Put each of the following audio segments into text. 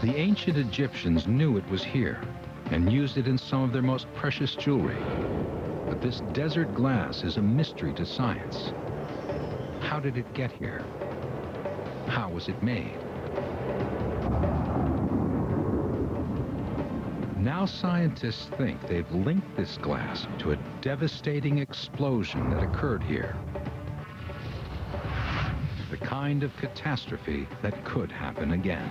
The ancient Egyptians knew it was here and used it in some of their most precious jewelry. But this desert glass is a mystery to science. How did it get here? How was it made? Now scientists think they've linked this glass to a devastating explosion that occurred here. The kind of catastrophe that could happen again.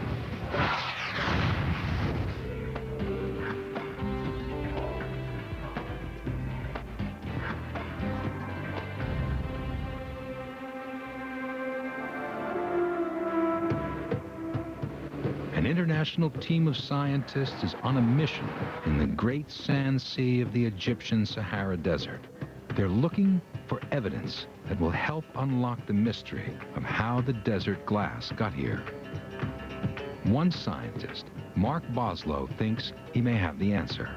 An international team of scientists is on a mission in the great sand sea of the Egyptian Sahara Desert. They're looking for evidence that will help unlock the mystery of how the desert glass got here. One scientist, Mark Boslow, thinks he may have the answer.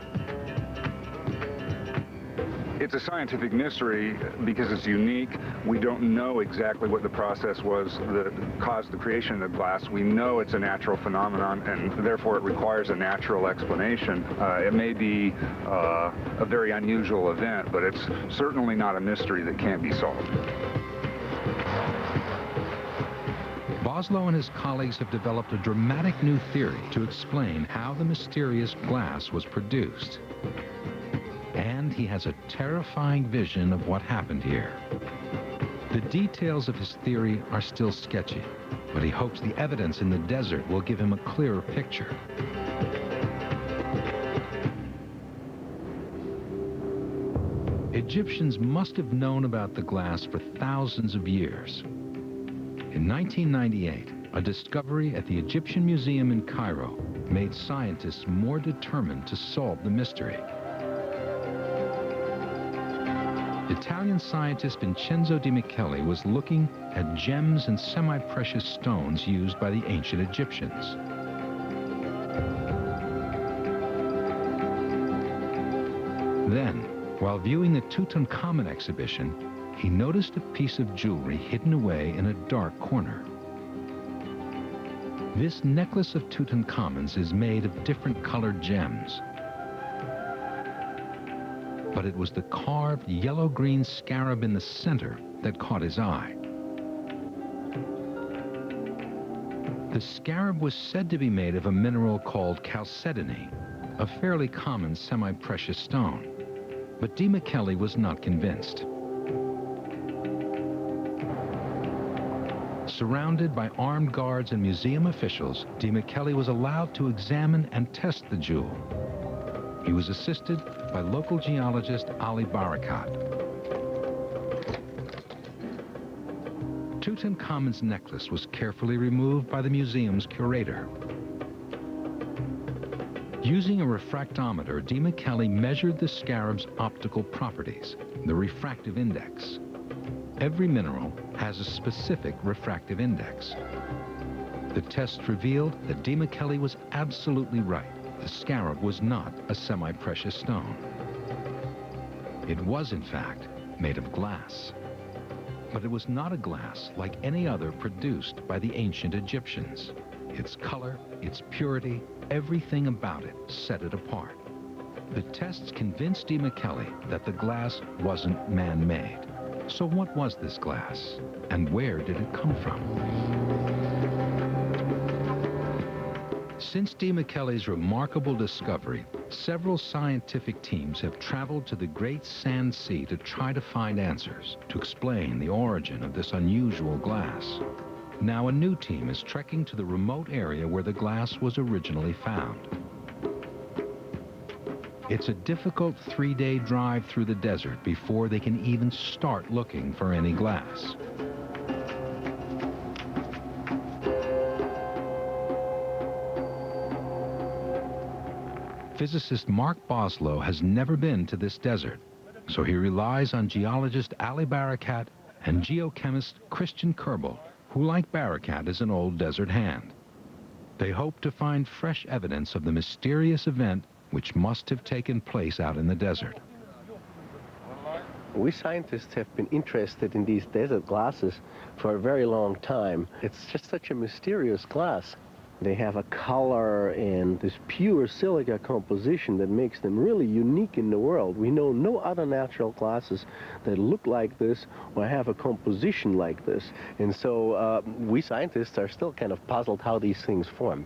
It's a scientific mystery because it's unique. We don't know exactly what the process was that caused the creation of the glass. We know it's a natural phenomenon, and therefore it requires a natural explanation. It may be a very unusual event, but it's certainly not a mystery that can't be solved. Boslow and his colleagues have developed a dramatic new theory to explain how the mysterious glass was produced. And he has a terrifying vision of what happened here. The details of his theory are still sketchy, but he hopes the evidence in the desert will give him a clearer picture. Egyptians must have known about the glass for thousands of years. In 1998, a discovery at the Egyptian Museum in Cairo made scientists more determined to solve the mystery. Italian scientist Vincenzo Di Michele was looking at gems and semi-precious stones used by the ancient Egyptians. Then, while viewing the Tutankhamun exhibition, he noticed a piece of jewelry hidden away in a dark corner. This necklace of Tutankhamun's is made of different colored gems. But it was the carved yellow-green scarab in the center that caught his eye. The scarab was said to be made of a mineral called chalcedony, a fairly common semi-precious stone. But Di Michele was not convinced. Surrounded by armed guards and museum officials, Di Michele was allowed to examine and test the jewel. He was assisted by local geologist Ali Barakat. Tutankhamun's necklace was carefully removed by the museum's curator. Using a refractometer, Di Michele measured the scarab's optical properties, the refractive index. Every mineral has a specific refractive index. The test revealed that Di Michele was absolutely right. The scarab was not a semi-precious stone. It was, in fact, made of glass. But it was not a glass like any other produced by the ancient Egyptians. Its color, its purity, everything about it set it apart. The tests convinced Di Michele that the glass wasn't man-made. So what was this glass, and where did it come from? Since Di Michele's remarkable discovery, several scientific teams have traveled to the Great Sand Sea to try to find answers, to explain the origin of this unusual glass. Now a new team is trekking to the remote area where the glass was originally found. It's a difficult 3-day drive through the desert before they can even start looking for any glass. Physicist Mark Boslow has never been to this desert, so he relies on geologist Ali Barakat and geochemist Christian Kerbel, who, like Barakat, is an old desert hand. They hope to find fresh evidence of the mysterious event which must have taken place out in the desert. We scientists have been interested in these desert glasses for a very long time. It's just such a mysterious glass. They have a color and this pure silica composition that makes them really unique in the world. We know no other natural glasses that look like this or have a composition like this. And so we scientists are still kind of puzzled how these things formed.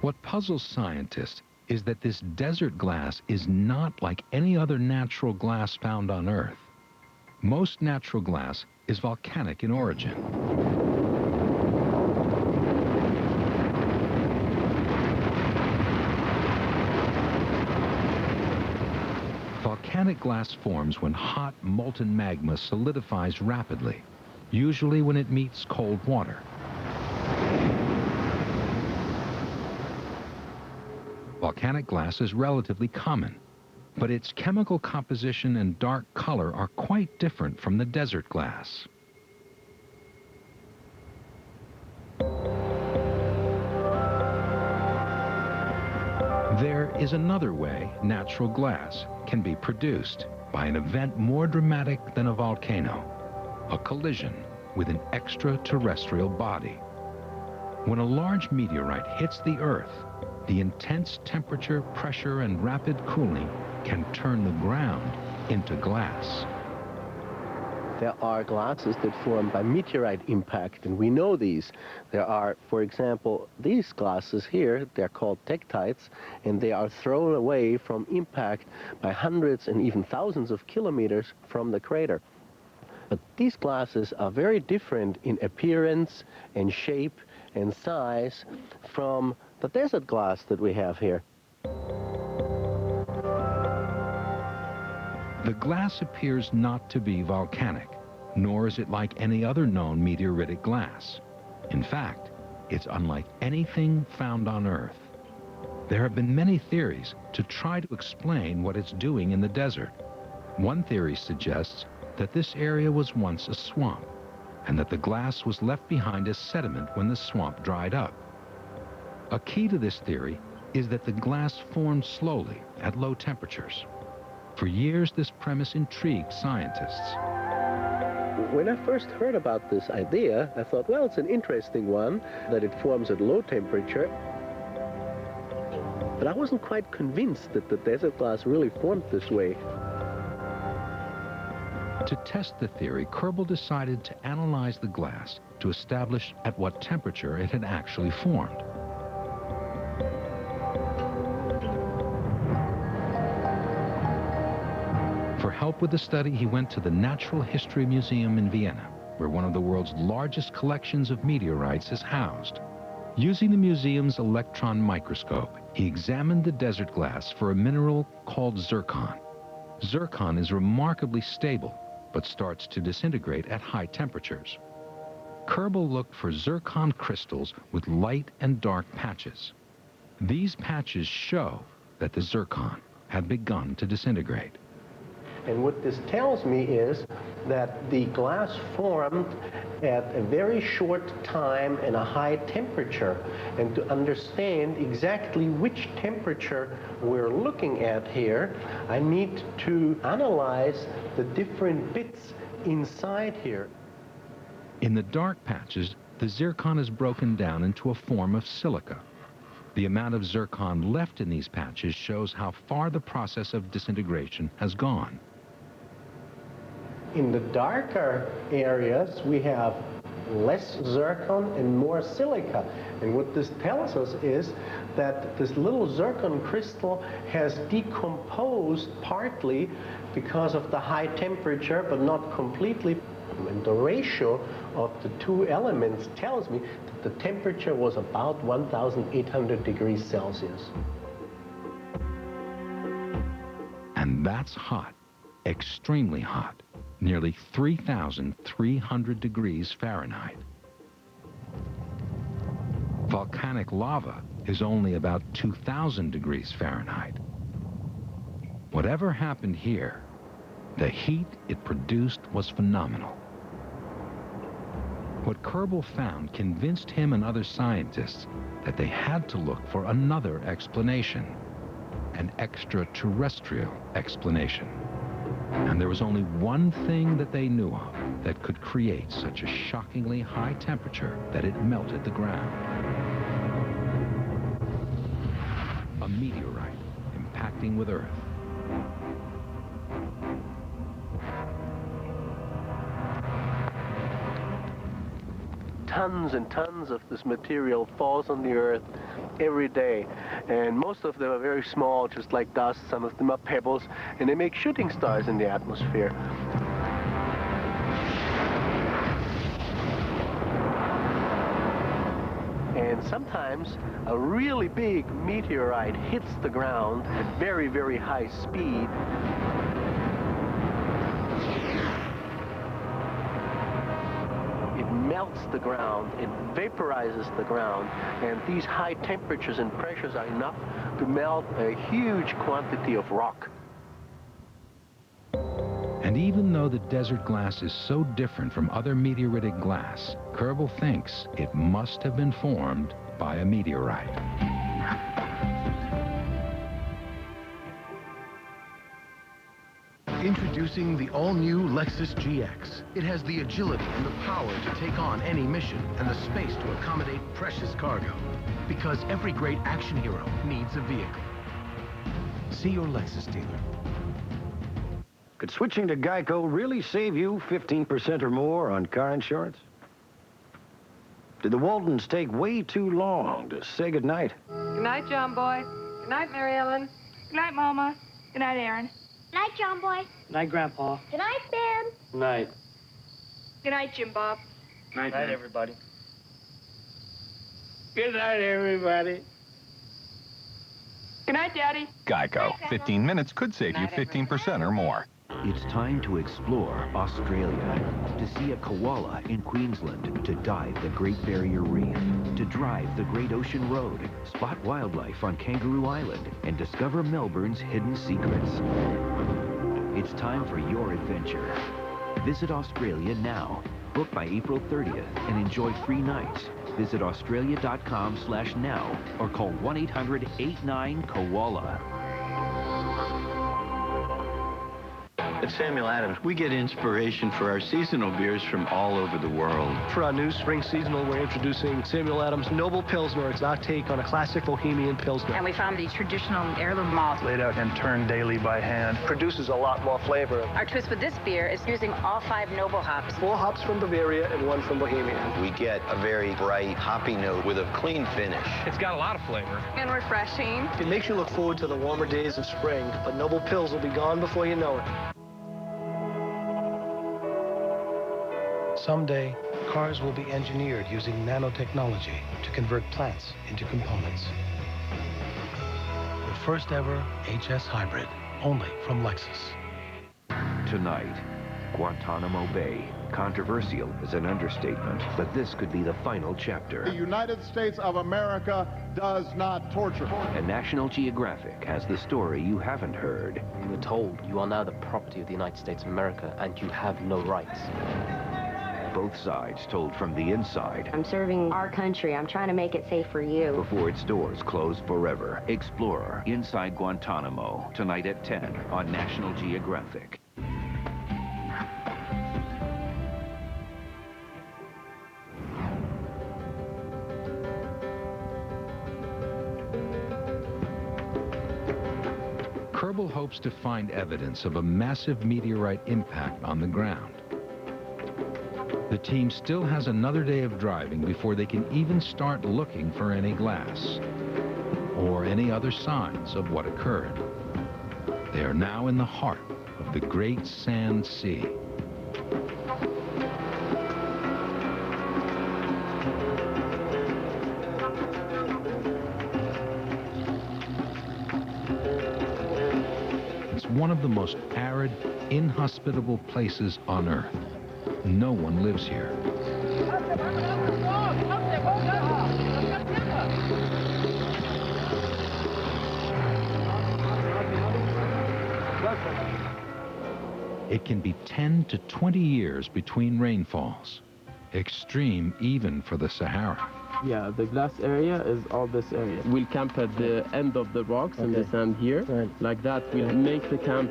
What puzzles scientists is that this desert glass is not like any other natural glass found on Earth. Most natural glass is volcanic in origin. Volcanic glass forms when hot, molten magma solidifies rapidly, usually when it meets cold water. Volcanic glass is relatively common, but its chemical composition and dark color are quite different from the desert glass. There is another way natural glass can be produced, by an event more dramatic than a volcano, a collision with an extraterrestrial body. When a large meteorite hits the Earth, the intense temperature, pressure, and rapid cooling can turn the ground into glass. There are glasses that form by meteorite impact, and we know these. There are, for example, these glasses here. They're called tektites, and they are thrown away from impact by hundreds and even thousands of kilometers from the crater. But these glasses are very different in appearance and shape and size from the desert glass that we have here. The glass appears not to be volcanic, nor is it like any other known meteoritic glass. In fact, it's unlike anything found on Earth. There have been many theories to try to explain what it's doing in the desert. One theory suggests that this area was once a swamp, and that the glass was left behind as sediment when the swamp dried up. A key to this theory is that the glass formed slowly at low temperatures. For years, this premise intrigued scientists. When I first heard about this idea, I thought, well, it's an interesting one, that it forms at low temperature. But I wasn't quite convinced that the desert glass really formed this way. To test the theory, Kerbel decided to analyze the glass to establish at what temperature it had actually formed. For help with the study, he went to the Natural History Museum in Vienna, where one of the world's largest collections of meteorites is housed. Using the museum's electron microscope, he examined the desert glass for a mineral called zircon. Zircon is remarkably stable, but starts to disintegrate at high temperatures. Kerbel looked for zircon crystals with light and dark patches. These patches show that the zircon had begun to disintegrate. And what this tells me is that the glass formed at a very short time and a high temperature. And to understand exactly which temperature we're looking at here, I need to analyze the different bits inside here. In the dark patches, the zircon is broken down into a form of silica. The amount of zircon left in these patches shows how far the process of disintegration has gone. In the darker areas, we have less zircon and more silica. And what this tells us is that this little zircon crystal has decomposed partly because of the high temperature, but not completely. And the ratio of the two elements tells me that the temperature was about 1,800 degrees Celsius. And that's hot, extremely hot. Nearly 3,300 degrees Fahrenheit. Volcanic lava is only about 2,000 degrees Fahrenheit. Whatever happened here, the heat it produced was phenomenal. What Kerbel found convinced him and other scientists that they had to look for another explanation, an extraterrestrial explanation. And there was only one thing that they knew of that could create such a shockingly high temperature that it melted the ground. A meteorite impacting with Earth. Tons and tons of this material falls on the Earth every day, and most of them are very small, just like dust. Some of them are pebbles, and they make shooting stars in the atmosphere. And sometimes a really big meteorite hits the ground at very, very high speed. Melts the ground, it vaporizes the ground, and these high temperatures and pressures are enough to melt a huge quantity of rock. And even though the desert glass is so different from other meteoritic glass, Kerbal thinks it must have been formed by a meteorite. Introducing the all-new Lexus GX. It has the agility and the power to take on any mission and the space to accommodate precious cargo. Because every great action hero needs a vehicle. See your Lexus dealer. Could switching to Geico really save you 15% or more on car insurance? Did the Waldens take way too long to say goodnight? Good night, John Boy. Good night, Mary Ellen. Good night, Mama. Good night, Aaron. Good night, John Boy. Good night, Grandpa. Good night, Ben. Good night. Good night, Jim Bob. Good night, everybody. Good night, everybody. Good night, Daddy. Geico. 15 minutes could save you 15% or more. It's time to explore Australia, to see a koala in Queensland, to dive the Great Barrier Reef, to drive the Great Ocean Road, spot wildlife on Kangaroo Island, and discover Melbourne's hidden secrets. It's time for your adventure. Visit Australia now. Book by April 30th and enjoy free nights. Visit australia.com/now or call 1-800-89-KOALA. At Samuel Adams, we get inspiration for our seasonal beers from all over the world. For our new spring seasonal, we're introducing Samuel Adams Noble Pilsner. It's our take on a classic Bohemian Pilsner. And we found the traditional heirloom malt. Laid out and turned daily by hand. Produces a lot more flavor. Our twist with this beer is using all 5 noble hops. 4 hops from Bavaria and 1 from Bohemia. We get a very bright, hoppy note with a clean finish. It's got a lot of flavor. And refreshing. It makes you look forward to the warmer days of spring, but Noble Pils will be gone before you know it. Someday, cars will be engineered using nanotechnology to convert plants into components. The first ever HS hybrid, only from Lexus. Tonight, Guantanamo Bay. Controversial is an understatement, but this could be the final chapter. The United States of America does not torture. And National Geographic has the story you haven't heard. You were told you are now the property of the United States of America and you have no rights. Both sides told from the inside. I'm serving our country. I'm trying to make it safe for you. Before its doors close forever. Explorer Inside Guantanamo, tonight at 10 on National Geographic. Kerbal hopes to find evidence of a massive meteorite impact on the ground. The team still has another day of driving before they can even start looking for any glass or any other signs of what occurred. They are now in the heart of the Great Sand Sea. It's one of the most arid, inhospitable places on Earth. No one lives here. It can be 10 to 20 years between rainfalls, extreme even for the Sahara. Yeah, the glass area is all this area. We'll camp at the end of the rocks and the sand here. Right. Like that, we'll make the camp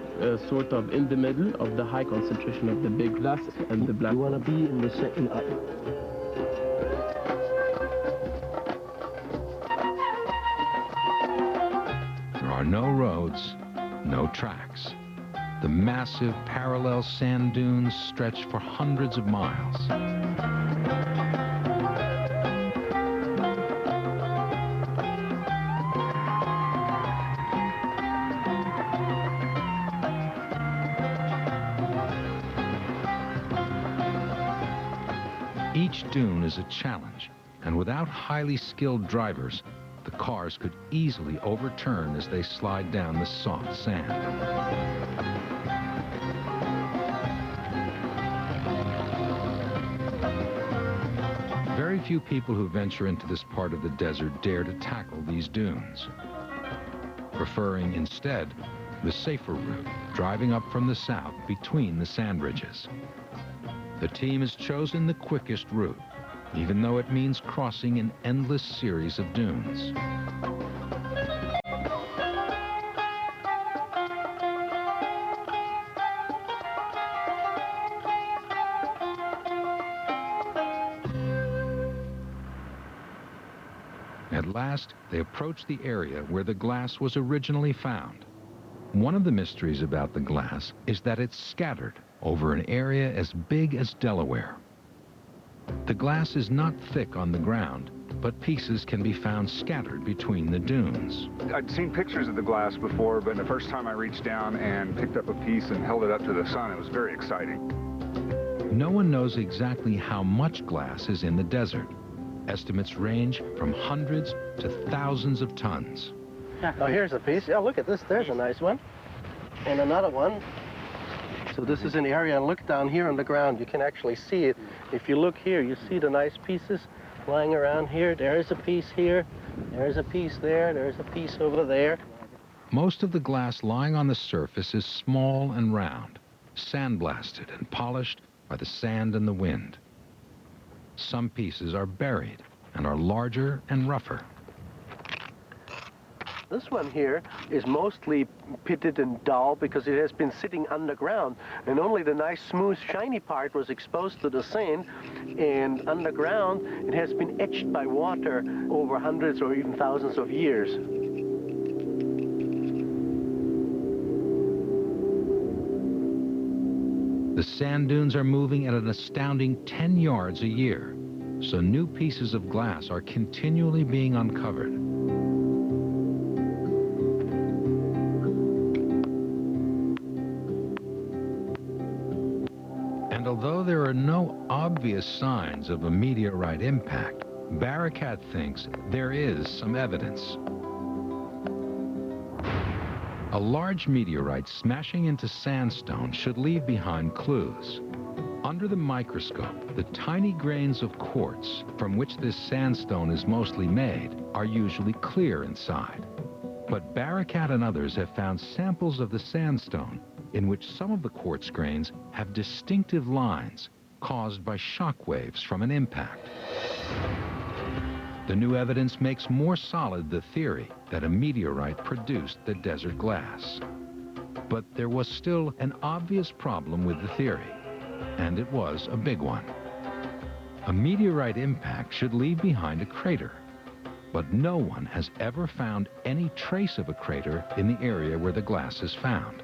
sort of in the middle of the high concentration of the big glass and the black. You want to be in the second. There are no roads, no tracks. The massive parallel sand dunes stretch for hundreds of miles. Each dune is a challenge, and without highly skilled drivers, the cars could easily overturn as they slide down the soft sand. Very few people who venture into this part of the desert dare to tackle these dunes, preferring instead the safer route, driving up from the south between the sand ridges. The team has chosen the quickest route, even though it means crossing an endless series of dunes. At last, they approach the area where the glass was originally found. One of the mysteries about the glass is that it's scattered over an area as big as Delaware. The glass is not thick on the ground, but pieces can be found scattered between the dunes. I'd seen pictures of the glass before, but the first time I reached down and picked up a piece and held it up to the sun, it was very exciting. No one knows exactly how much glass is in the desert. Estimates range from hundreds to thousands of tons. Oh, here's a piece. Yeah, look at this. There's a nice one. And another one. So this is an area, and look down here on the ground. You can actually see it. If you look here, you see the nice pieces lying around here. There is a piece here. There's a piece there. There's a piece over there. Most of the glass lying on the surface is small and round, sandblasted and polished by the sand and the wind. Some pieces are buried and are larger and rougher. This one here is mostly pitted and dull because it has been sitting underground, and only the nice, smooth, shiny part was exposed to the sand, and underground it has been etched by water over hundreds or even thousands of years. The sand dunes are moving at an astounding 10 yards a year, so new pieces of glass are continually being uncovered. And although there are no obvious signs of a meteorite impact, Barakat thinks there is some evidence. A large meteorite smashing into sandstone should leave behind clues. Under the microscope, the tiny grains of quartz from which this sandstone is mostly made are usually clear inside. But Barakat and others have found samples of the sandstone in which some of the quartz grains have distinctive lines caused by shock waves from an impact. The new evidence makes more solid the theory that a meteorite produced the desert glass. But there was still an obvious problem with the theory, and it was a big one. A meteorite impact should leave behind a crater, but no one has ever found any trace of a crater in the area where the glass is found.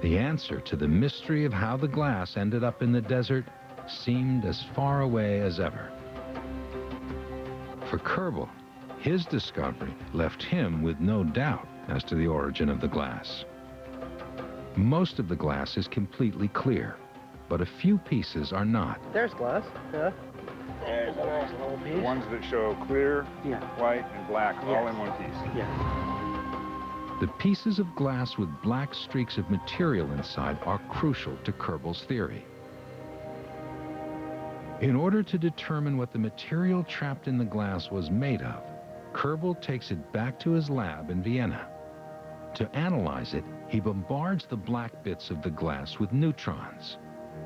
The answer to the mystery of how the glass ended up in the desert seemed as far away as ever. For Kerbal, his discovery left him with no doubt as to the origin of the glass. Most of the glass is completely clear, but a few pieces are not. There's glass, yeah. There's a nice little piece. Ones that show clear, white, and black, all in one piece. Yeah. The pieces of glass with black streaks of material inside are crucial to Kerbal's theory. In order to determine what the material trapped in the glass was made of, Kerbal takes it back to his lab in Vienna. To analyze it, he bombards the black bits of the glass with neutrons.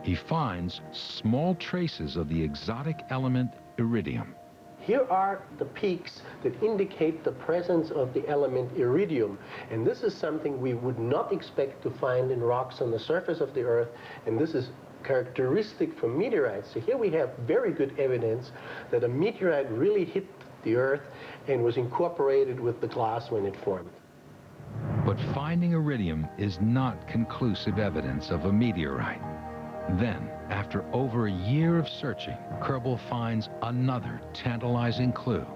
He finds small traces of the exotic element iridium. Here are the peaks that indicate the presence of the element iridium. And this is something we would not expect to find in rocks on the surface of the Earth. And this is characteristic for meteorites. So here we have very good evidence that a meteorite really hit the Earth and was incorporated with the glass when it formed. But finding iridium is not conclusive evidence of a meteorite. Then, after over a year of searching, Kerbal finds another tantalizing clue,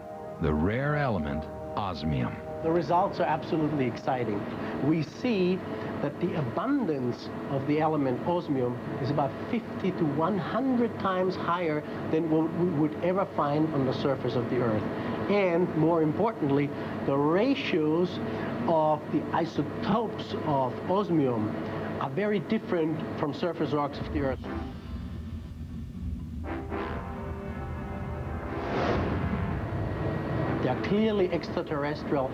the rare element osmium. The results are absolutely exciting. We see that the abundance of the element osmium is about 50 to 100 times higher than what we would ever find on the surface of the Earth. And more importantly, the ratios of the isotopes of osmium are very different from surface rocks of the Earth. They are clearly extraterrestrial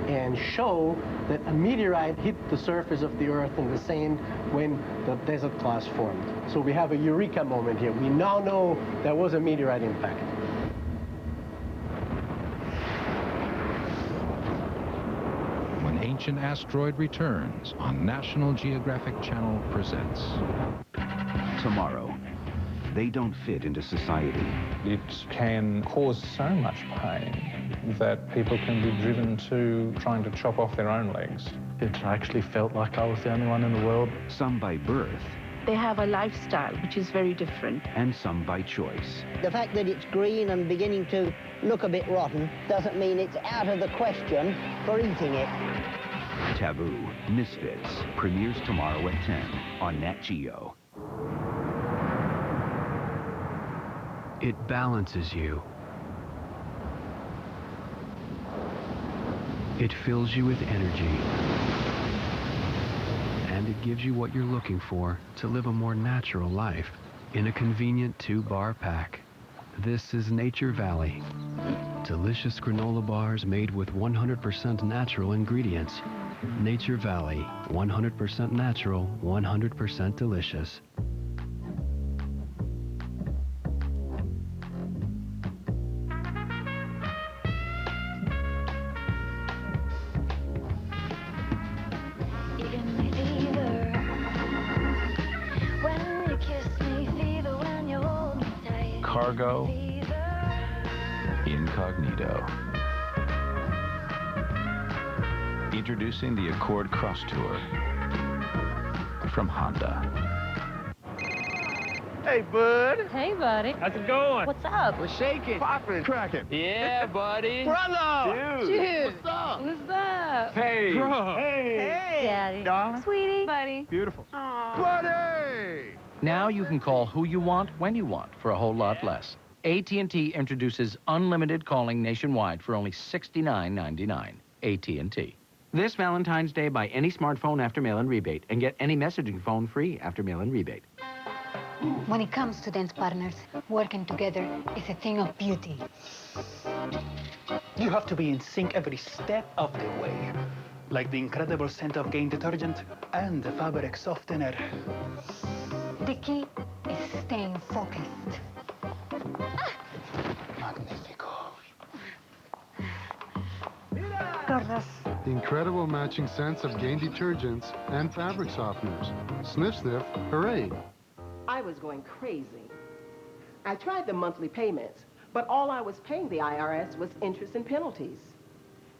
and show that a meteorite hit the surface of the Earth in the sand when the desert glass formed. So we have a eureka moment here. We now know there was a meteorite impact. When Ancient Asteroid returns on National Geographic Channel presents. Tomorrow, they don't fit into society. It can cause so much pain that people can be driven to trying to chop off their own legs. It actually felt like I was the only one in the world. Some by birth. They have a lifestyle which is very different. And some by choice. The fact that it's green and beginning to look a bit rotten doesn't mean it's out of the question for eating it. Taboo, Misfits, premieres tomorrow at 10 on Nat Geo. It balances you. It fills you with energy. And it gives you what you're looking for to live a more natural life in a convenient 2-bar pack. This is Nature Valley. Delicious granola bars made with 100% natural ingredients. Nature Valley, 100% natural, 100% delicious. Cargo Incognito. Introducing the Accord Cross Tour from Honda. Hey, bud. Hey, buddy. How's it going? What's up? We're shaking. Popping. Cracking. Yeah, buddy. Brother. Dude. What's up? What's up? Hey. Bro. Hey. Daddy. Darling. Sweetie. Buddy. Beautiful. Aww. Buddy. Now you can call who you want, when you want, for a whole lot less. AT&T introduces unlimited calling nationwide for only $69.99. AT&T. This Valentine's Day, buy any smartphone after mail-in rebate and get any messaging phone free after mail-in rebate. When it comes to dance partners, working together is a thing of beauty. You have to be in sync every step of the way. Like the incredible scent of Gain detergent and the fabric softener. The key is staying focused. Magnifico. Gordas. The incredible matching scents of Gain detergents and fabric softeners. Sniff, sniff, hooray. I was going crazy. I tried the monthly payments, but all I was paying the IRS was interest and penalties.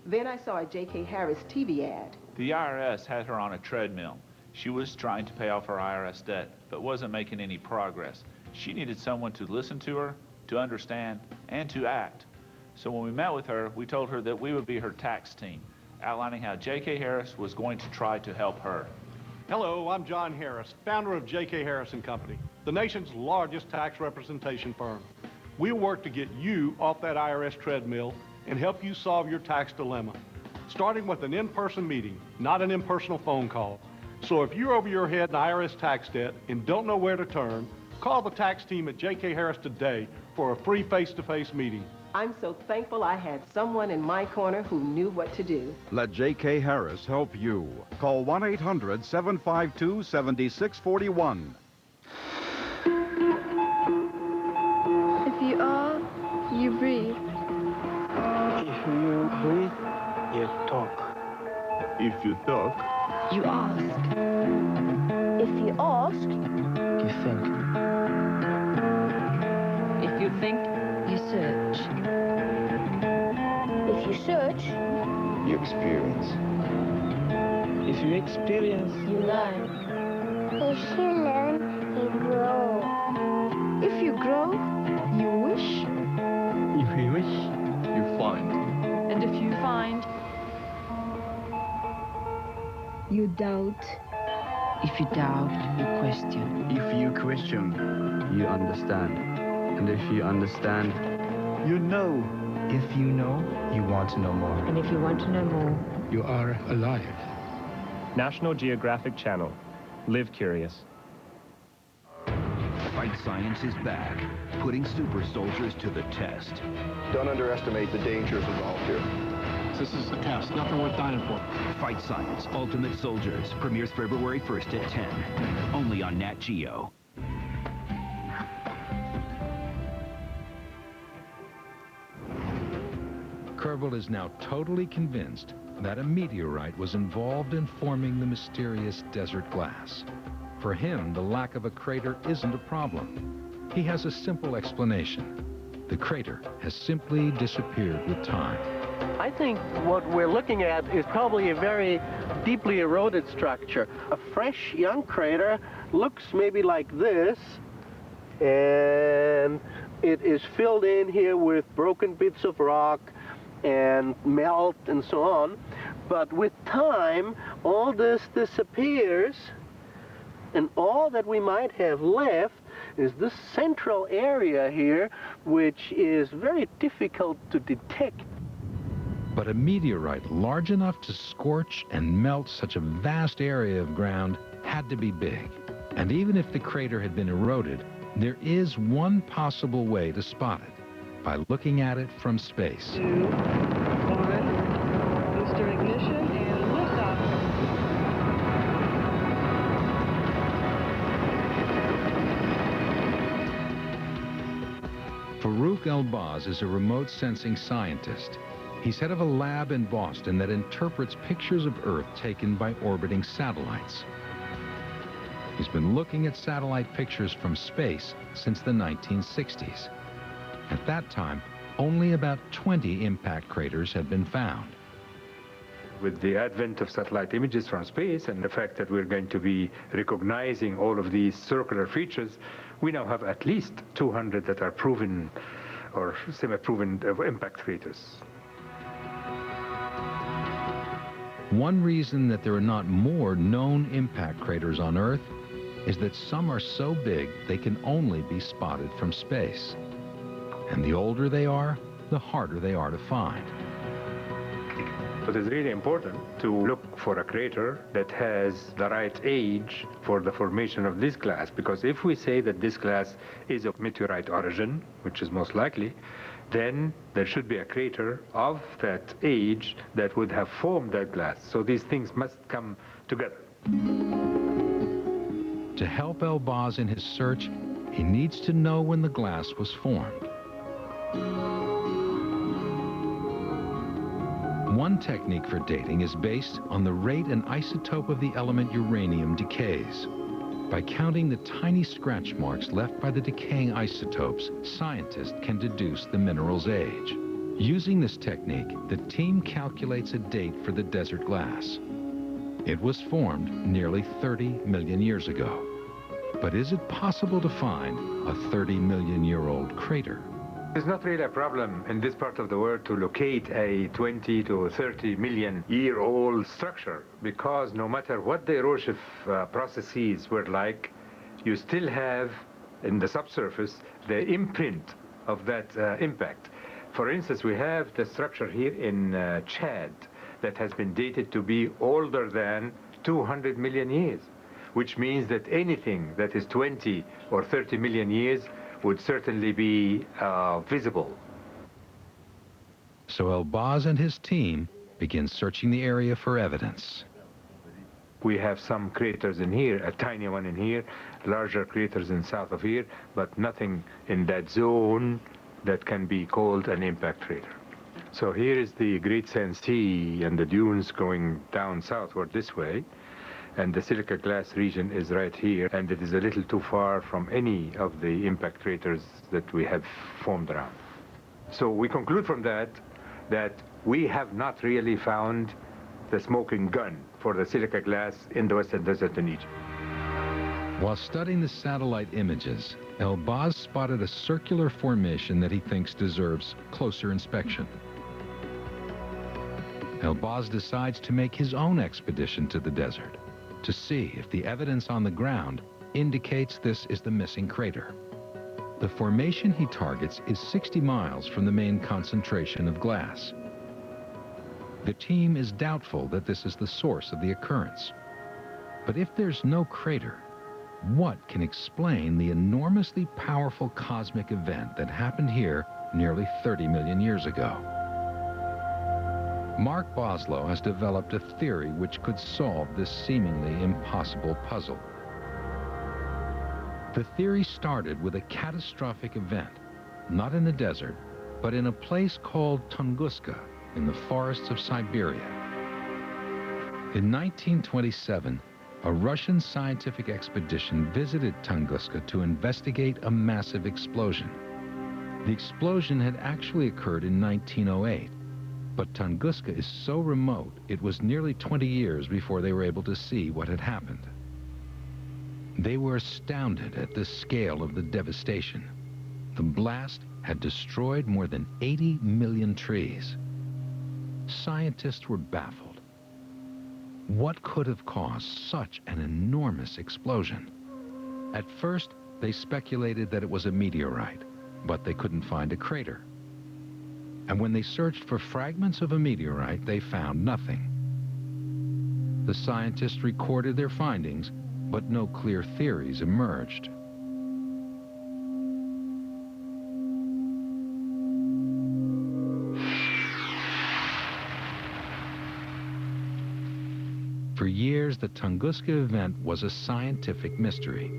Then I saw a J.K. Harris TV ad. The IRS had her on a treadmill. She was trying to pay off her IRS debt, but wasn't making any progress. She needed someone to listen to her, to understand, and to act. So when we met with her, we told her that we would be her tax team, outlining how J.K. Harris was going to try to help her. Hello, I'm John Harris, founder of J.K. Harris & Company, the nation's largest tax representation firm. We'll work to get you off that IRS treadmill and help you solve your tax dilemma, starting with an in-person meeting, not an impersonal phone call. So if you're over your head in IRS tax debt and don't know where to turn, call the tax team at J.K. Harris today for a free face-to-face meeting. I'm so thankful I had someone in my corner who knew what to do. Let J.K. Harris help you. Call 1-800-752-7641. If you talk, You ask. If you ask, You think. If you think, you search. if you search, You experience. If you experience, you learn. If you learn, you grow. If you grow, you wish. if you wish, you find. And if you find, you doubt. If you doubt, you question. if you question, You understand. And if you understand, you know. If you know, you want to know more. And if you want to know more, You are alive. National Geographic Channel. Live curious. Fight Science is back, putting super soldiers to the test. Don't underestimate the dangers involved here. This is a test, nothing worth dying for. Fight Science Ultimate Soldiers premieres February 1st at 10, only on Nat Geo. Kerbal is now totally convinced that a meteorite was involved in forming the mysterious desert glass. For him, the lack of a crater isn't a problem. He has a simple explanation. The crater has simply disappeared with time. I think what we're looking at is probably a very deeply eroded structure. A fresh young crater looks maybe like this, and it is filled in here with broken bits of rock and melt and so on. But with time, all this disappears, and all that we might have left is this central area here, which is very difficult to detect. But a meteorite large enough to scorch and melt such a vast area of ground had to be big. And even if the crater had been eroded, there is one possible way to spot it, by looking at it from space. 2, 1, booster ignition, and liftoff. Farouk Elbaz is a remote sensing scientist. He's head of a lab in Boston that interprets pictures of Earth taken by orbiting satellites. He's been looking at satellite pictures from space since the 1960s. At that time, only about 20 impact craters had been found. With the advent of satellite images from space and the fact that we're going to be recognizing all of these circular features, we now have at least 200 that are proven or semi-proven impact craters. One reason that there are not more known impact craters on Earth is that some are so big they can only be spotted from space. And the older they are, the harder they are to find. It is really important to look for a crater that has the right age for the formation of this glass, because if we say that this glass is of meteorite origin, which is most likely, then there should be a crater of that age that would have formed that glass. So these things must come together. To help Elbaz in his search, he needs to know when the glass was formed. One technique for dating is based on the rate an isotope of the element uranium decays. By counting the tiny scratch marks left by the decaying isotopes, scientists can deduce the mineral's age. Using this technique, the team calculates a date for the desert glass. It was formed nearly 30 million years ago. But is it possible to find a 30-million-year-old crater? It's not really a problem in this part of the world to locate a 20 to 30 million year old structure, because no matter what the erosive processes were like, you still have in the subsurface the imprint of that impact. For instance, we have the structure here in Chad that has been dated to be older than 200 million years, which means that anything that is 20 or 30 million years would certainly be visible. So Elbaz and his team begin searching the area for evidence. We have some craters in here, a tiny one in here, larger craters in south of here, but nothing in that zone that can be called an impact crater. So here is the Great Sand Sea and the dunes going down southward this way. And the silica glass region is right here, and it is a little too far from any of the impact craters that we have formed around. So we conclude from that we have not really found the smoking gun for the silica glass in the Western Desert in Egypt. While studying the satellite images, Elbaz spotted a circular formation that he thinks deserves closer inspection. Elbaz decides to make his own expedition to the desert to see if the evidence on the ground indicates this is the missing crater. The formation he targets is 60 miles from the main concentration of glass. The team is doubtful that this is the source of the occurrence. But if there's no crater, what can explain the enormously powerful cosmic event that happened here nearly 30 million years ago? Mark Boslow has developed a theory which could solve this seemingly impossible puzzle. The theory started with a catastrophic event, not in the desert, but in a place called Tunguska in the forests of Siberia. In 1927, a Russian scientific expedition visited Tunguska to investigate a massive explosion. The explosion had actually occurred in 1908, but Tunguska is so remote it was nearly 20 years before they were able to see what had happened. They were astounded at the scale of the devastation. The blast had destroyed more than 80 million trees. Scientists were baffled. What could have caused such an enormous explosion? At first, they speculated that it was a meteorite, but they couldn't find a crater. And when they searched for fragments of a meteorite, they found nothing. The scientists recorded their findings, but no clear theories emerged. For years, the Tunguska event was a scientific mystery.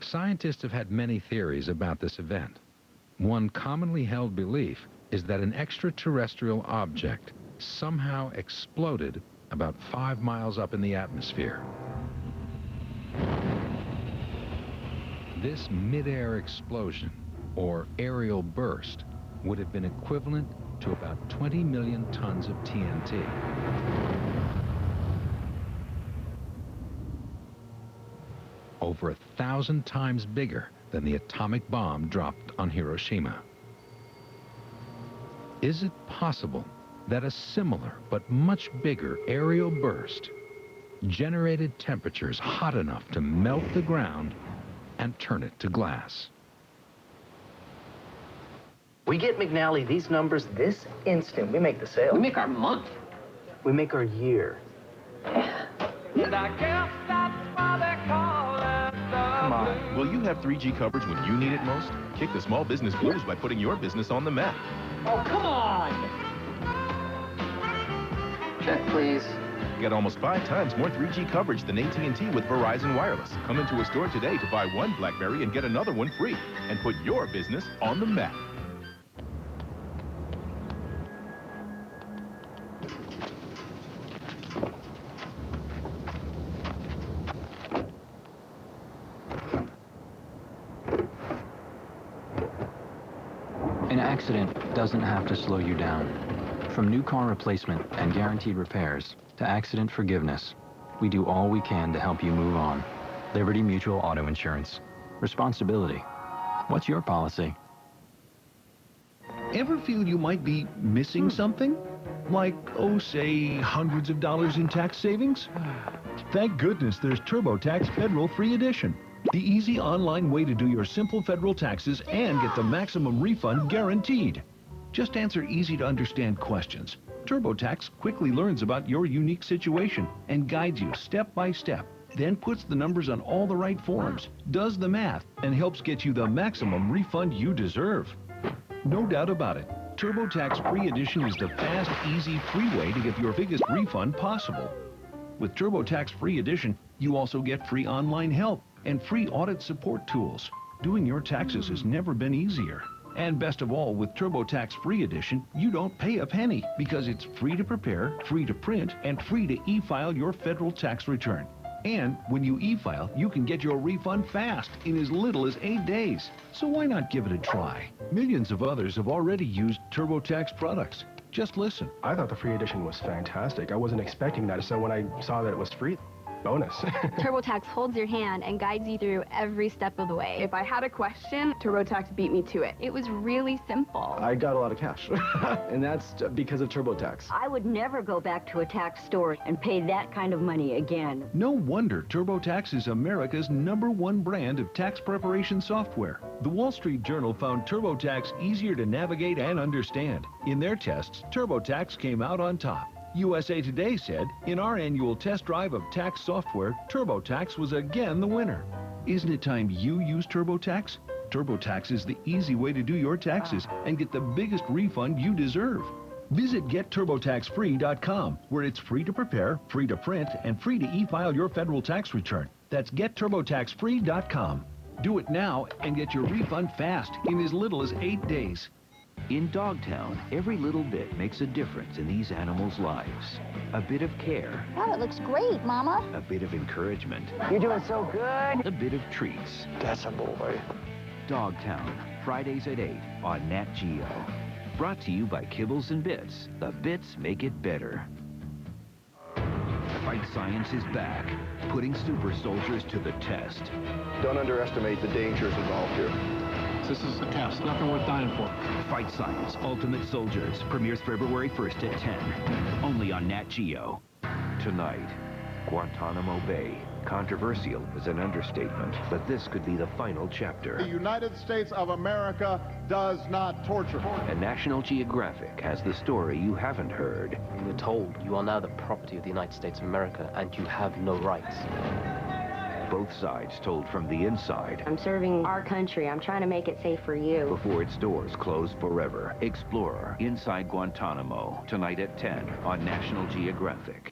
Scientists have had many theories about this event. One commonly held belief is that an extraterrestrial object somehow exploded about 5 miles up in the atmosphere. This mid-air explosion, or aerial burst, would have been equivalent to about 20 million tons of TNT. Over 1,000 times bigger than the atomic bomb dropped on Hiroshima. Is it possible that a similar but much bigger aerial burst generated temperatures hot enough to melt the ground and turn it to glass? We get McNally these numbers this instant. We make the sale. We make our month. We make our year. Come on. Will you have 3G coverage when you need it most? Kick the small business blues by putting your business on the map. Oh, come on! Check, please. Get almost 5 times more 3G coverage than AT&T with Verizon Wireless. Come into a store today to buy one BlackBerry and get another one free. And put your business on the map. An accident doesn't have to slow you down. From new car replacement and guaranteed repairs to accident forgiveness, we do all we can to help you move on. Liberty Mutual Auto Insurance. Responsibility. What's your policy? Ever feel you might be missing something? Like, oh, say, hundreds of dollars in tax savings? Thank goodness there's TurboTax Federal Free Edition. The easy online way to do your simple federal taxes and get the maximum refund guaranteed. Just answer easy-to-understand questions. TurboTax quickly learns about your unique situation and guides you step by step, then puts the numbers on all the right forms, does the math, and helps get you the maximum refund you deserve. No doubt about it, TurboTax Free Edition is the fast, easy, free way to get your biggest refund possible. With TurboTax Free Edition, you also get free online help and free audit support tools. Doing your taxes has never been easier. And best of all, with TurboTax Free Edition, you don't pay a penny because it's free to prepare, free to print, and free to e-file your federal tax return. And when you e-file, you can get your refund fast in as little as 8 days. So why not give it a try? Millions of others have already used TurboTax products. Just listen. I thought the free edition was fantastic. I wasn't expecting that, so when I saw that it was free, bonus. TurboTax holds your hand and guides you through every step of the way. If I had a question, TurboTax beat me to it. It was really simple. I got a lot of cash, and that's because of TurboTax. I would never go back to a tax store and pay that kind of money again. No wonder TurboTax is America's #1 brand of tax preparation software. The Wall Street Journal found TurboTax easier to navigate and understand. In their tests, TurboTax came out on top. USA Today said, in our annual test drive of tax software, TurboTax was again the winner. Isn't it time you use TurboTax? TurboTax is the easy way to do your taxes and get the biggest refund you deserve. Visit GetTurboTaxFree.com, where it's free to prepare, free to print, and free to e-file your federal tax return. That's GetTurboTaxFree.com. Do it now and get your refund fast in as little as 8 days. In Dogtown, every little bit makes a difference in these animals' lives. A bit of care. Oh, it looks great, Mama. A bit of encouragement. You're doing so good. A bit of treats. That's a boy. Dogtown, Fridays at 8 on Nat Geo. Brought to you by Kibbles and Bits. The bits make it better. Fight Science is back, putting super soldiers to the test. Don't underestimate the dangers involved here. This is a test, nothing worth dying for. Fight Science Ultimate Soldiers premieres February 1st at 10, only on Nat Geo. Tonight, Guantanamo Bay. Controversial is an understatement, but this could be the final chapter. The United States of America does not torture. And National Geographic has the story you haven't heard. You're told you are now the property of the United States of America and you have no rights. Both sides told from the inside. I'm serving our country. I'm trying to make it safe for you. Before its doors close forever. Explorer, Inside Guantanamo, tonight at 10 on National Geographic.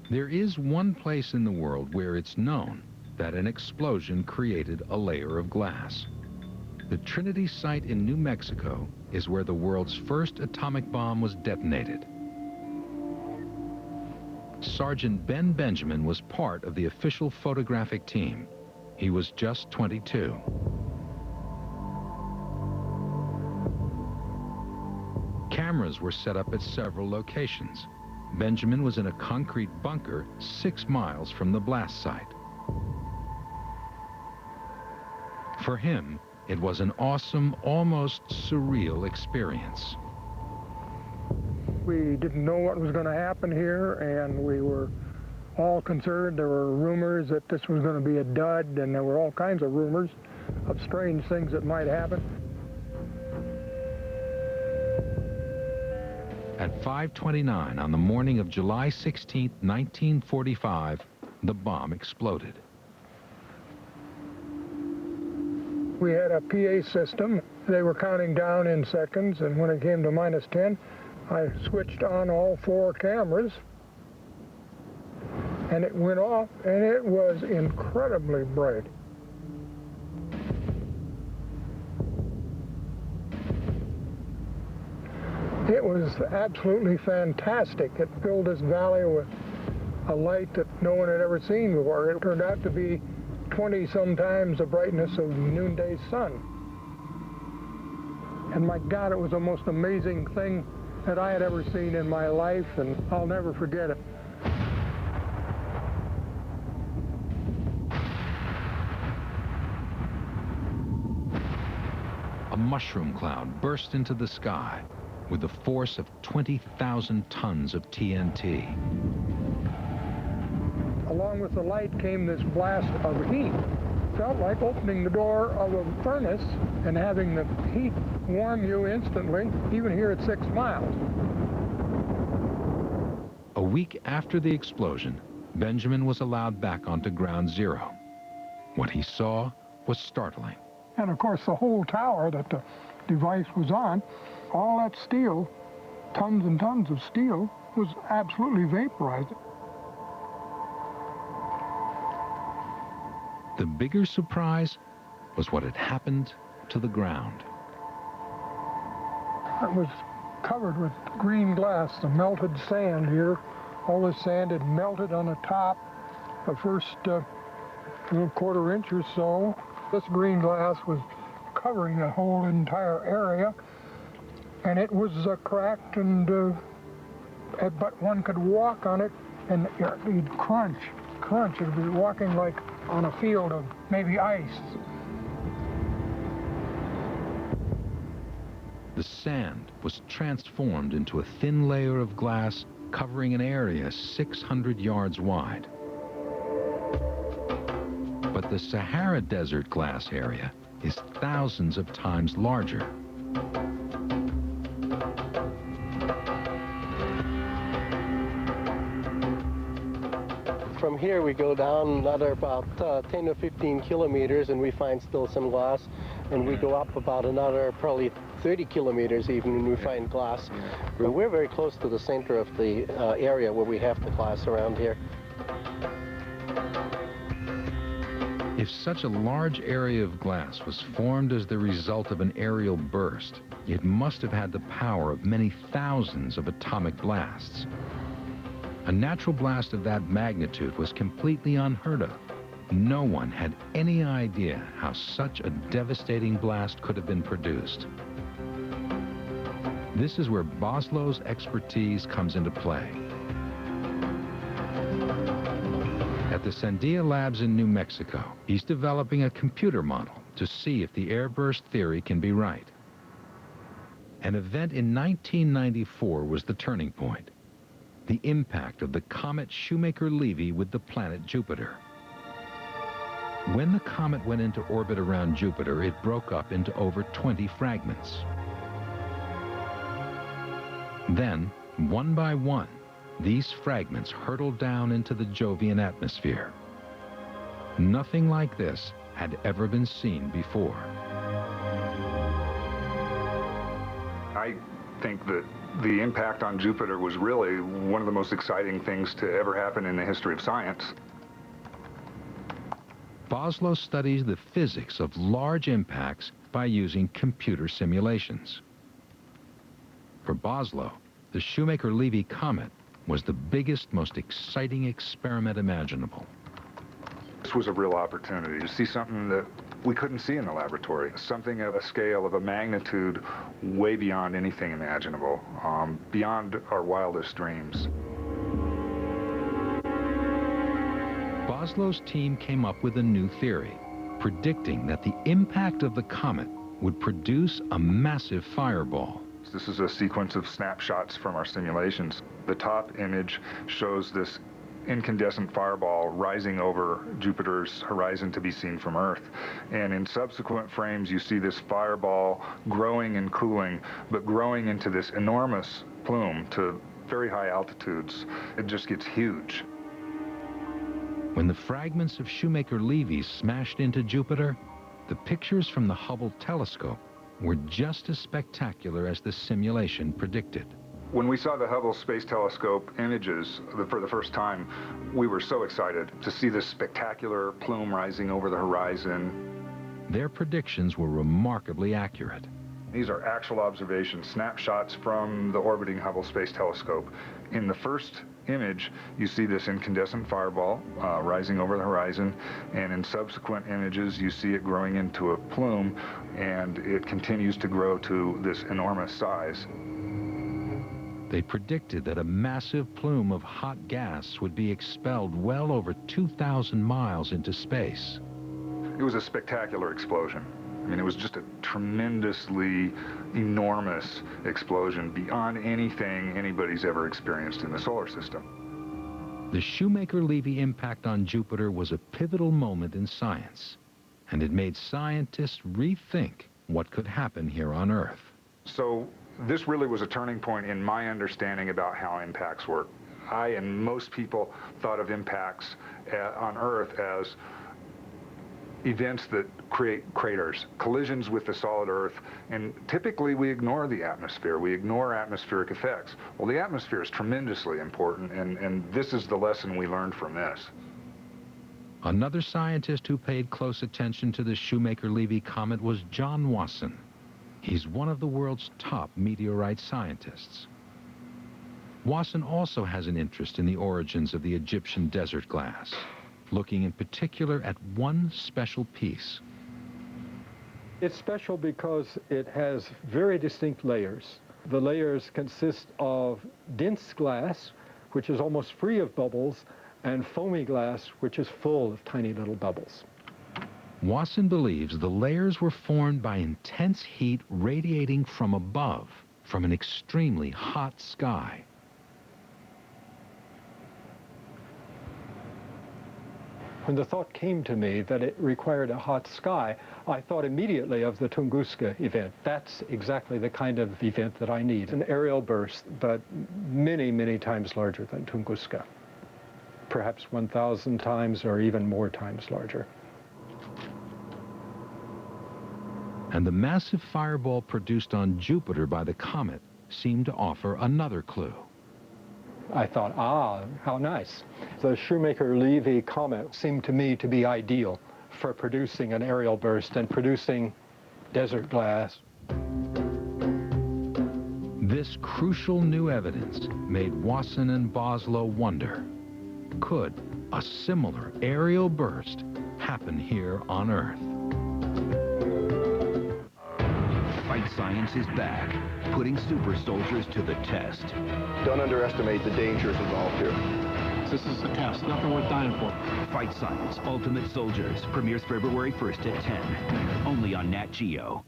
There is one place in the world where it's known that an explosion created a layer of glass. The Trinity site in New Mexico is where the world's first atomic bomb was detonated. Sergeant Ben Benjamin was part of the official photographic team. He was just 22. Cameras were set up at several locations. Benjamin was in a concrete bunker 6 miles from the blast site. For him, it was an awesome, almost surreal experience. We didn't know what was going to happen here, and we were all concerned. There were rumors that this was going to be a dud, and there were all kinds of rumors of strange things that might happen. At 5:29 on the morning of July 16, 1945, the bomb exploded. We had a PA system. They were counting down in seconds, and when it came to -10, I switched on all 4 cameras, and it went off, and it was incredibly bright. It was absolutely fantastic. It filled this valley with a light that no one had ever seen before. It turned out to be 20-some times the brightness of noonday sun. And my God, it was the most amazing thing that I had ever seen in my life, and I'll never forget it. A mushroom cloud burst into the sky with the force of 20,000 tons of TNT. Along with the light came this blast of heat. Felt like opening the door of a furnace and having the heat warm you instantly, even here at 6 miles. A week after the explosion, Benjamin was allowed back onto ground zero. What he saw was startling. And of course, the whole tower that the device was on, all that steel, tons and tons of steel, was absolutely vaporized. bigger surprise was what had happened to the ground. It was covered with green glass, the melted sand here. All the sand had melted on the top, the first quarter inch or so. This green glass was covering the whole entire area, and it was cracked, and but one could walk on it, and you'd crunch. It'd be walking like on a field of maybe ice. The sand was transformed into a thin layer of glass covering an area 600 yards wide. But the Sahara Desert glass area is thousands of times larger. From here we go down another about 10 or 15 kilometers and we find still some glass, and we go up about another probably 30 kilometers even and we find glass. But we're very close to the center of the area where we have the glass around here. If such a large area of glass was formed as the result of an aerial burst, it must have had the power of many thousands of atomic blasts. A natural blast of that magnitude was completely unheard of. No one had any idea how such a devastating blast could have been produced. This is where Boslow's expertise comes into play. At the Sandia Labs in New Mexico, he's developing a computer model to see if the airburst theory can be right. An event in 1994 was the turning point. The impact of the comet Shoemaker-Levy with the planet Jupiter. When the comet went into orbit around Jupiter, it broke up into over 20 fragments. Then, one by one, these fragments hurtled down into the Jovian atmosphere. Nothing like this had ever been seen before. I think that the impact on Jupiter was really one of the most exciting things to ever happen in the history of science. Boslow studies the physics of large impacts by using computer simulations. For Boslow, the Shoemaker-Levy comet was the biggest, most exciting experiment imaginable. This was a real opportunity to see something that we couldn't see in the laboratory, something of a scale of a magnitude way beyond anything imaginable, beyond our wildest dreams. Boslow's team came up with a new theory, predicting that the impact of the comet would produce a massive fireball. This is a sequence of snapshots from our simulations. The top image shows this incandescent fireball rising over Jupiter's horizon to be seen from Earth. And in subsequent frames, you see this fireball growing and cooling, but growing into this enormous plume to very high altitudes. It just gets huge. When the fragments of Shoemaker-Levy smashed into Jupiter, the pictures from the Hubble telescope were just as spectacular as the simulation predicted. When we saw the Hubble Space Telescope images for the first time, we were so excited to see this spectacular plume rising over the horizon. Their predictions were remarkably accurate. These are actual observations, snapshots from the orbiting Hubble Space Telescope. In the first image, you see this incandescent fireball rising over the horizon, and in subsequent images, you see it growing into a plume, and it continues to grow to this enormous size. They predicted that a massive plume of hot gas would be expelled well over 2,000 miles into space. It was a spectacular explosion. I mean, it was just a tremendously enormous explosion beyond anything anybody's ever experienced in the solar system. The Shoemaker-Levy impact on Jupiter was a pivotal moment in science, and it made scientists rethink what could happen here on Earth. So this really was a turning point in my understanding about how impacts work. I and most people thought of impacts on Earth as events that create craters, collisions with the solid Earth, and typically we ignore the atmosphere. We ignore atmospheric effects. Well, the atmosphere is tremendously important, and this is the lesson we learned from this. Another scientist who paid close attention to the Shoemaker-Levy comet was John Wasson. He's one of the world's top meteorite scientists. Wasson also has an interest in the origins of the Egyptian desert glass, looking in particular at one special piece. It's special because it has very distinct layers. The layers consist of dense glass, which is almost free of bubbles, and foamy glass, which is full of tiny little bubbles. Wasson believes the layers were formed by intense heat radiating from above, from an extremely hot sky. When the thought came to me that it required a hot sky, I thought immediately of the Tunguska event. That's exactly the kind of event that I need. An aerial burst, but many, many times larger than Tunguska. Perhaps 1,000 times or even more times larger. And the massive fireball produced on Jupiter by the comet seemed to offer another clue. I thought, how nice. The Shoemaker-Levy comet seemed to me to be ideal for producing an aerial burst and producing desert glass. This crucial new evidence made Wasson and Boslow wonder, could a similar aerial burst happen here on Earth? Fight Science is back, putting super soldiers to the test. Don't underestimate the dangers involved here. This is a test, nothing worth dying for. Fight Science Ultimate Soldiers premieres February 1st at 10, only on Nat Geo.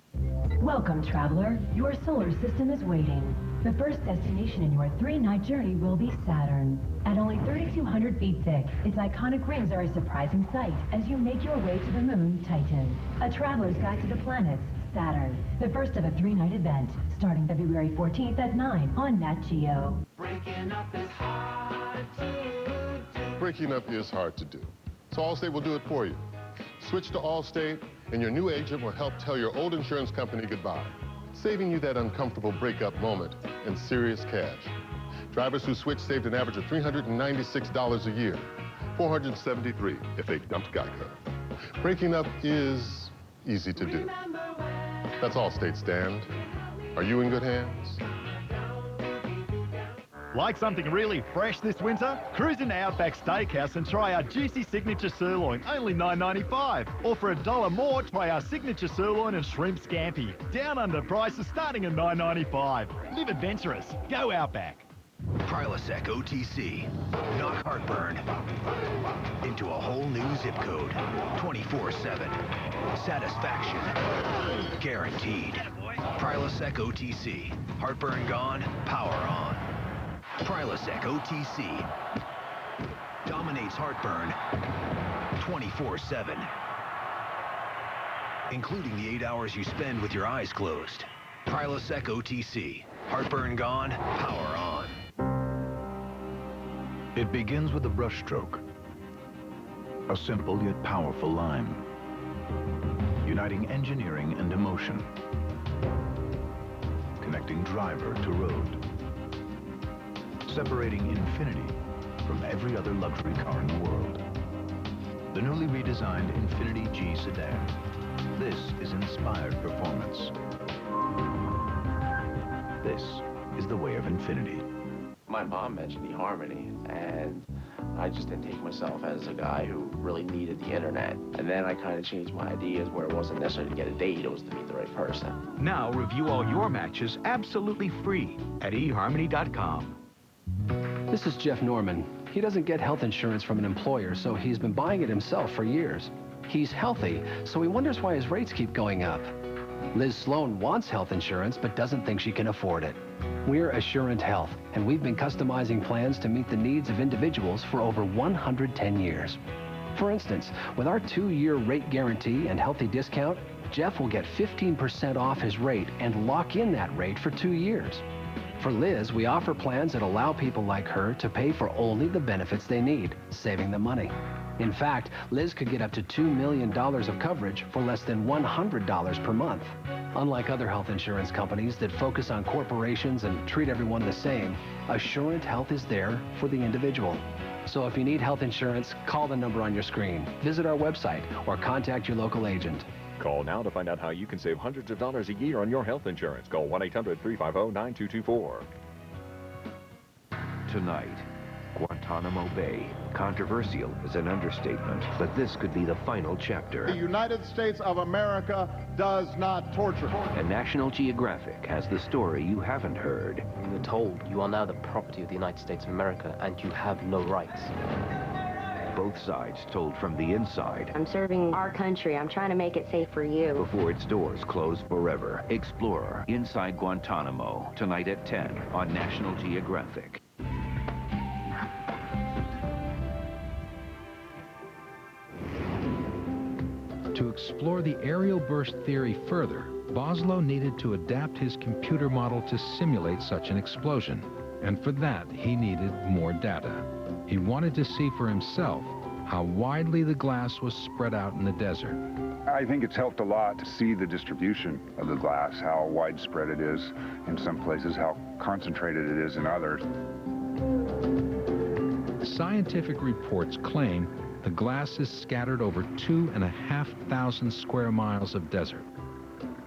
Welcome, traveler. Your solar system is waiting. The first destination in your 3-night journey will be Saturn. At only 3,200 feet thick, its iconic rings are a surprising sight as you make your way to the moon, Titan. A traveler's guide to the planets, Saturn. The first of a 3-night event, starting February 14th at 9 on Nat Geo. Breaking up is hard to do. Breaking up is hard to do. So Allstate will do it for you. Switch to Allstate, and your new agent will help tell your old insurance company goodbye, saving you that uncomfortable breakup moment and serious cash. Drivers who switch saved an average of $396 a year, $473 if they dumped Geico. Breaking up is easy to do. That's Allstate, Stand. Are you in good hands? Like something really fresh this winter? Cruise into Outback Steakhouse and try our juicy signature sirloin, only $9.95. Or for $1 more, try our signature sirloin and shrimp scampi. Down under prices starting at $9.95. Live adventurous. Go Outback. Prilosec OTC. Knock heartburn into a whole new zip code. 24/7. Satisfaction guaranteed. Prilosec OTC. Heartburn gone, power on. Prilosec OTC dominates heartburn 24/7, including the 8 hours you spend with your eyes closed. Prilosec OTC. Heartburn gone, power on. It begins with a brushstroke, a simple yet powerful line, uniting engineering and emotion, connecting driver to road, separating Infiniti from every other luxury car in the world. The newly redesigned Infiniti G sedan. This is inspired performance. This is the way of Infiniti. My mom mentioned eHarmony, and I just didn't take myself as a guy who really needed the internet. And then I kind of changed my ideas where it wasn't necessarily to get a date, it was to meet the right person. Now review all your matches absolutely free at eHarmony.com. This is Jeff Norman. He doesn't get health insurance from an employer, so he's been buying it himself for years. He's healthy, so he wonders why his rates keep going up. Liz Sloan wants health insurance, but doesn't think she can afford it. We're Assurant Health, and we've been customizing plans to meet the needs of individuals for over 110 years. For instance, with our 2-year rate guarantee and healthy discount, Jeff will get 15% off his rate and lock in that rate for 2 years. For Liz, we offer plans that allow people like her to pay for only the benefits they need, saving them money. In fact, Liz could get up to $2 million of coverage for less than $100 per month. Unlike other health insurance companies that focus on corporations and treat everyone the same, Assurant Health is there for the individual. So if you need health insurance, call the number on your screen, visit our website, or contact your local agent. Call now to find out how you can save hundreds of dollars a year on your health insurance. Call 1-800-350-9224. Tonight, Guantanamo Bay. Controversial is an understatement, but this could be the final chapter. The United States of America does not torture. And National Geographic has the story you haven't heard. You were told you are now the property of the United States of America and you have no rights. Both sides told from the inside. I'm serving our country. I'm trying to make it safe for you. Before its doors close forever. Explorer, Inside Guantanamo, tonight at 10 on National Geographic. To explore the aerial burst theory further, Boslow needed to adapt his computer model to simulate such an explosion. And for that, he needed more data. He wanted to see for himself how widely the glass was spread out in the desert. I think it's helped a lot to see the distribution of the glass, how widespread it is in some places, how concentrated it is in others. Scientific reports claim the glass is scattered over 2,500 square miles of desert.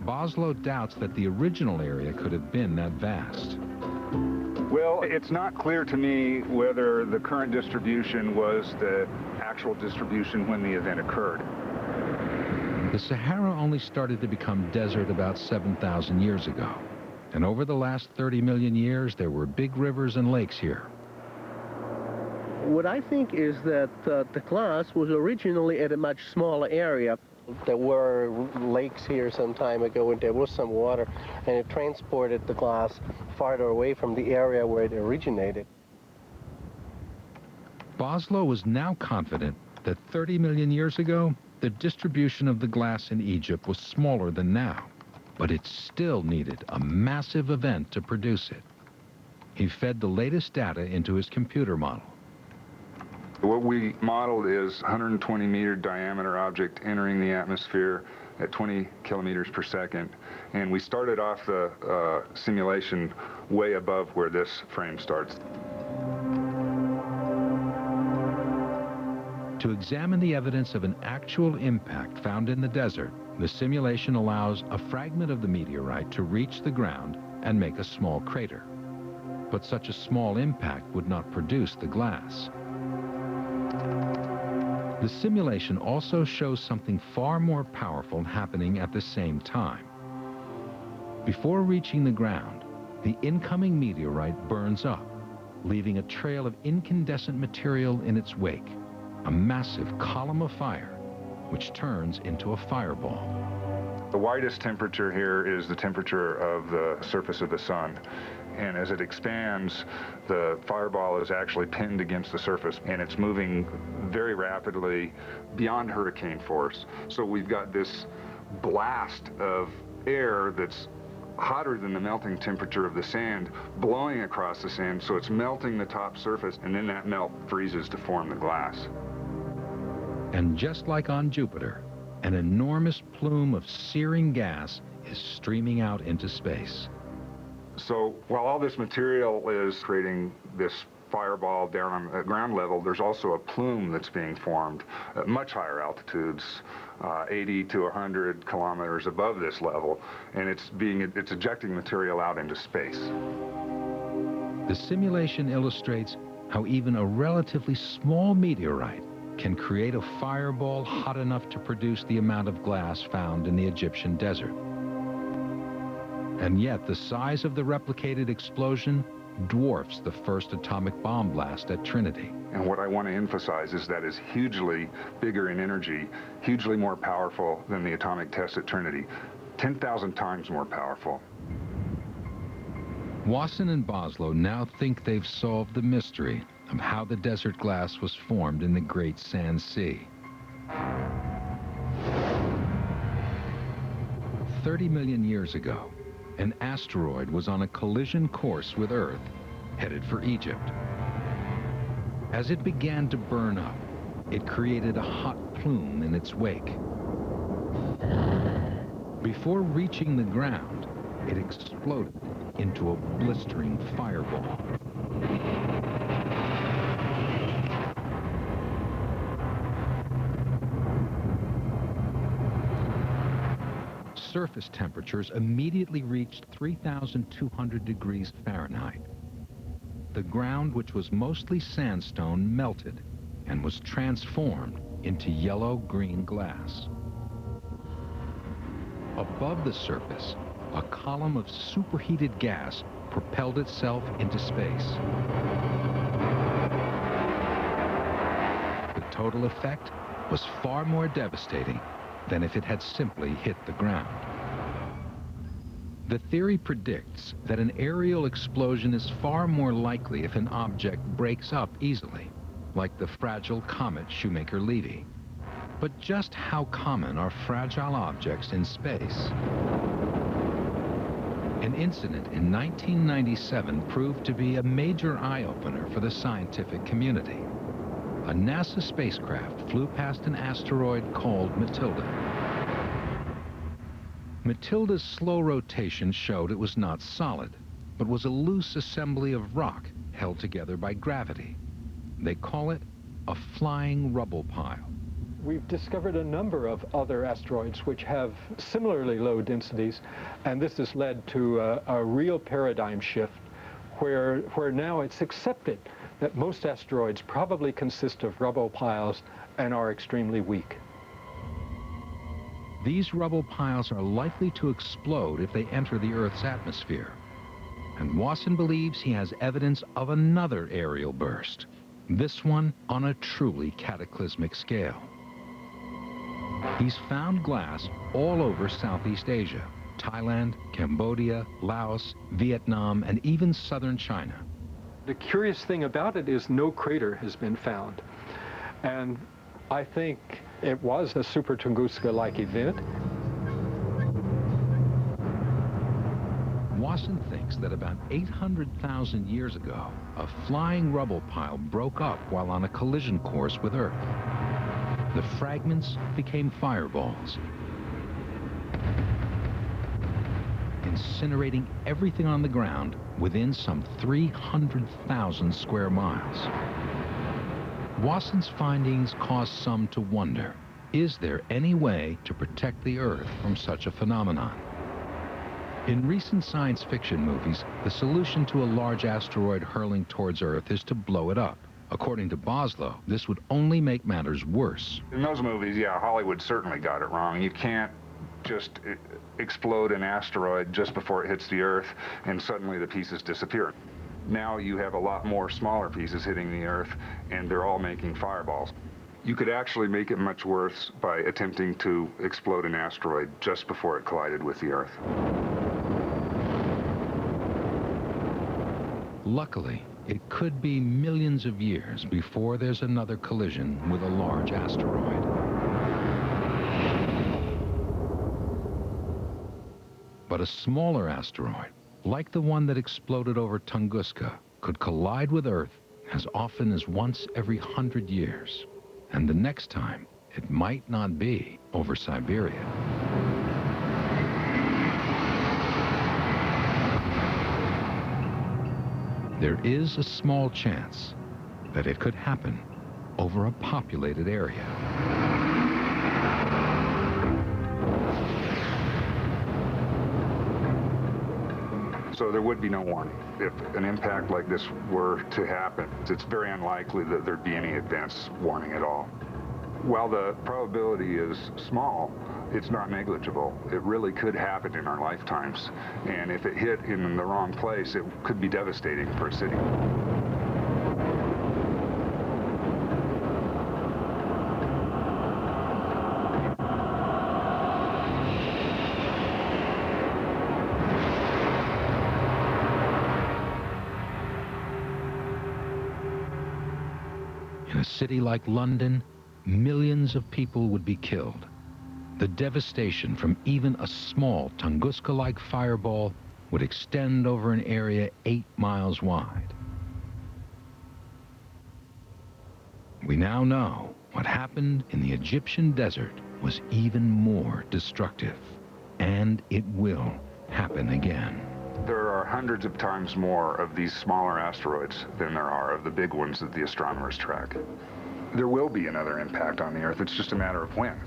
Boslow doubts that the original area could have been that vast. Well, it's not clear to me whether the current distribution was the actual distribution when the event occurred. The Sahara only started to become desert about 7,000 years ago. And over the last 30 million years, there were big rivers and lakes here. What I think is that the glass was originally at a much smaller area. There were lakes here some time ago and there was some water, and it transported the glass farther away from the area where it originated. Boslow was now confident that 30 million years ago, the distribution of the glass in Egypt was smaller than now, but it still needed a massive event to produce it. He fed the latest data into his computer model. What we modeled is 120-meter diameter object entering the atmosphere at 20 kilometers per second. And we started off the simulation way above where this frame starts. To examine the evidence of an actual impact found in the desert, the simulation allows a fragment of the meteorite to reach the ground and make a small crater. But such a small impact would not produce the glass. The simulation also shows something far more powerful happening at the same time. Before reaching the ground, the incoming meteorite burns up, leaving a trail of incandescent material in its wake, a massive column of fire, which turns into a fireball. The widest temperature here is the temperature of the surface of the sun. And as it expands, the fireball is actually pinned against the surface, and it's moving very rapidly beyond hurricane force. So we've got this blast of air that's hotter than the melting temperature of the sand blowing across the sand, so it's melting the top surface, and then that melt freezes to form the glass. And just like on Jupiter, an enormous plume of searing gas is streaming out into space. So while all this material is creating this fireball down on the ground level, there's also a plume that's being formed at much higher altitudes, 80 to 100 kilometers above this level, and it's ejecting material out into space. The simulation illustrates how even a relatively small meteorite can create a fireball hot enough to produce the amount of glass found in the Egyptian desert. And yet the size of the replicated explosion dwarfs the first atomic bomb blast at Trinity. And what I want to emphasize is that is hugely bigger in energy, hugely more powerful than the atomic test at Trinity, 10,000 times more powerful. Wasson and Boslow now think they've solved the mystery of how the desert glass was formed in the Great Sand Sea. 30 million years ago, an asteroid was on a collision course with Earth, headed for Egypt. As it began to burn up, it created a hot plume in its wake. Before reaching the ground, it exploded into a blistering fireball. surface temperatures immediately reached 3,200 degrees Fahrenheit. The ground, which was mostly sandstone, melted and was transformed into yellow-green glass. Above the surface, a column of superheated gas propelled itself into space. The total effect was far more devastating than if it had simply hit the ground. The theory predicts that an aerial explosion is far more likely if an object breaks up easily, like the fragile comet Shoemaker-Levy. But just how common are fragile objects in space? An incident in 1997 proved to be a major eye-opener for the scientific community. A NASA spacecraft flew past an asteroid called Matilda. Matilda's slow rotation showed it was not solid, but was a loose assembly of rock held together by gravity. They call it a flying rubble pile. We've discovered a number of other asteroids which have similarly low densities, and this has led to a real paradigm shift where now it's accepted that most asteroids probably consist of rubble piles and are extremely weak. These rubble piles are likely to explode if they enter the Earth's atmosphere. And Wasson believes he has evidence of another aerial burst, this one on a truly cataclysmic scale. He's found glass all over Southeast Asia, Thailand, Cambodia, Laos, Vietnam, and even southern China. The curious thing about it is no crater has been found. And I think it was a Super Tunguska-like event. Wasson thinks that about 800,000 years ago, a flying rubble pile broke up while on a collision course with Earth. The fragments became fireballs, incinerating everything on the ground within some 300,000 square miles. Wasson's findings caused some to wonder, is there any way to protect the Earth from such a phenomenon? In recent science fiction movies, the solution to a large asteroid hurling towards Earth is to blow it up. According to Boslow, this would only make matters worse. In those movies, yeah, Hollywood certainly got it wrong. You can't just explode an asteroid just before it hits the Earth and suddenly the pieces disappear. Now you have a lot more smaller pieces hitting the Earth, and they're all making fireballs. You could actually make it much worse by attempting to explode an asteroid just before it collided with the Earth. Luckily, it could be millions of years before there's another collision with a large asteroid. But a smaller asteroid, like the one that exploded over Tunguska, could collide with Earth as often as once every 100 years. And the next time, it might not be over Siberia. There is a small chance that it could happen over a populated area. So there would be no warning. If an impact like this were to happen, it's very unlikely that there'd be any advance warning at all. While the probability is small, it's not negligible. It really could happen in our lifetimes. And if it hit in the wrong place, it could be devastating for a city. In a city like London, millions of people would be killed. The devastation from even a small Tunguska-like fireball would extend over an area 8 miles wide. We now know what happened in the Egyptian desert was even more destructive, and it will happen again. There are hundreds of times more of these smaller asteroids than there are of the big ones that the astronomers track. There will be another impact on the Earth. It's just a matter of when.